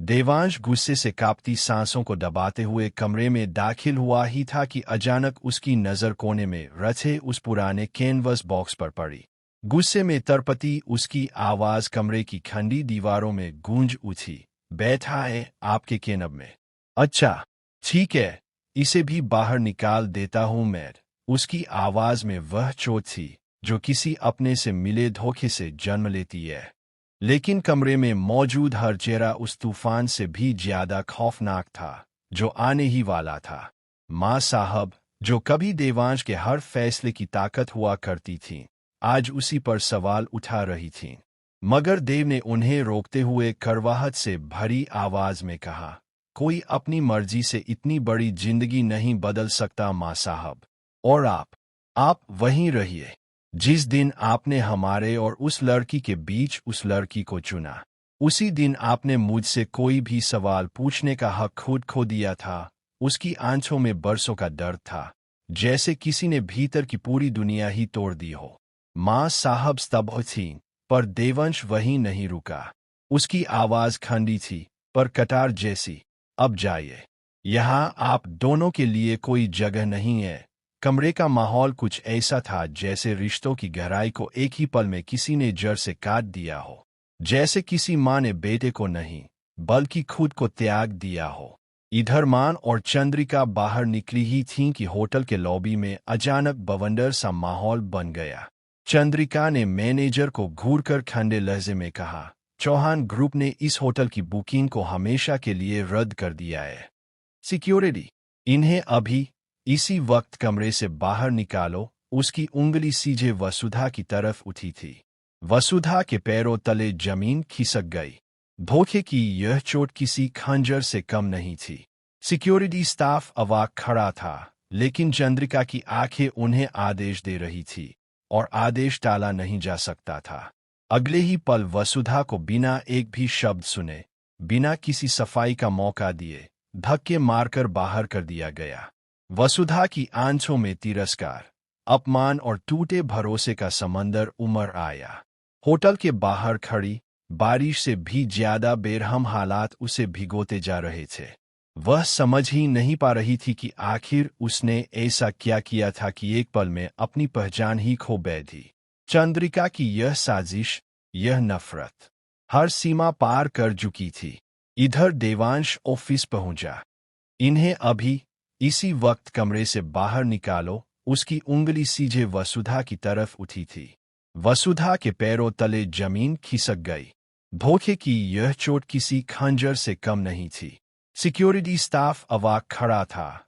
देवांश गुस्से से कांपती सांसों को दबाते हुए कमरे में दाखिल हुआ ही था कि अचानक उसकी नज़र कोने में रखे उस पुराने कैनवस बॉक्स पर पड़ी। गुस्से में तरपती उसकी आवाज़ कमरे की ठंडी दीवारों में गूंज उठी। बैठा है आपके कैनब में? अच्छा, ठीक है, इसे भी बाहर निकाल देता हूँ मैं। उसकी आवाज़ में वह चोट थी जो किसी अपने से मिले धोखे से जन्म लेती है। लेकिन कमरे में मौजूद हर चेहरा उस तूफान से भी ज्यादा खौफनाक था जो आने ही वाला था। माँ साहब, जो कभी देवांश के हर फैसले की ताकत हुआ करती थीं, आज उसी पर सवाल उठा रही थीं। मगर देव ने उन्हें रोकते हुए कड़वाहट से भरी आवाज में कहा, कोई अपनी मर्जी से इतनी बड़ी जिंदगी नहीं बदल सकता माँ साहब। और आप वहीं रहिए। जिस दिन आपने हमारे और उस लड़की के बीच उस लड़की को चुना, उसी दिन आपने मुझसे कोई भी सवाल पूछने का हक खुद खो दिया था। उसकी आंखों में बरसों का दर्द था, जैसे किसी ने भीतर की पूरी दुनिया ही तोड़ दी हो। माँ साहब स्तब्ध थीं, पर देवंश वहीं नहीं रुका। उसकी आवाज खंडी थी, पर कटार जैसी। अब जाइए, यहाँ आप दोनों के लिए कोई जगह नहीं है। कमरे का माहौल कुछ ऐसा था जैसे रिश्तों की गहराई को एक ही पल में किसी ने जड़ से काट दिया हो। जैसे किसी माँ ने बेटे को नहीं, बल्कि खुद को त्याग दिया हो। इधर मान और चंद्रिका बाहर निकली ही थीं कि होटल के लॉबी में अचानक बवंडर सा माहौल बन गया। चंद्रिका ने मैनेजर को घूरकर ठंडे लहजे में कहा, चौहान ग्रुप ने इस होटल की बुकिंग को हमेशा के लिए रद्द कर दिया है। सिक्योरिटी, इन्हें अभी इसी वक्त कमरे से बाहर निकालो। उसकी उंगली सीधे वसुधा की तरफ उठी थी। वसुधा के पैरों तले जमीन खिसक गई। धोखे की यह चोट किसी खंजर से कम नहीं थी। सिक्योरिटी स्टाफ अवाक खड़ा था, लेकिन चंद्रिका की आंखें उन्हें आदेश दे रही थी, और आदेश टाला नहीं जा सकता था। अगले ही पल वसुधा को बिना एक भी शब्द सुने, बिना किसी सफाई का मौका दिए, धक्के मारकर बाहर कर दिया गया। वसुधा की आंखों में तिरस्कार, अपमान और टूटे भरोसे का समंदर उमड़ आया। होटल के बाहर खड़ी बारिश से भी ज्यादा बेरहम हालात उसे भिगोते जा रहे थे। वह समझ ही नहीं पा रही थी कि आखिर उसने ऐसा क्या किया था कि एक पल में अपनी पहचान ही खो बैठी। चंद्रिका की यह साजिश, यह नफरत, हर सीमा पार कर चुकी थी। इधर देवांश ऑफिस पहुंचा। इन्हें अभी इसी वक्त कमरे से बाहर निकालो। उसकी उंगली सीधे वसुधा की तरफ उठी थी। वसुधा के पैरों तले जमीन खिसक गई। धोखे की यह चोट किसी खंजर से कम नहीं थी। सिक्योरिटी स्टाफ अवाक खड़ा था,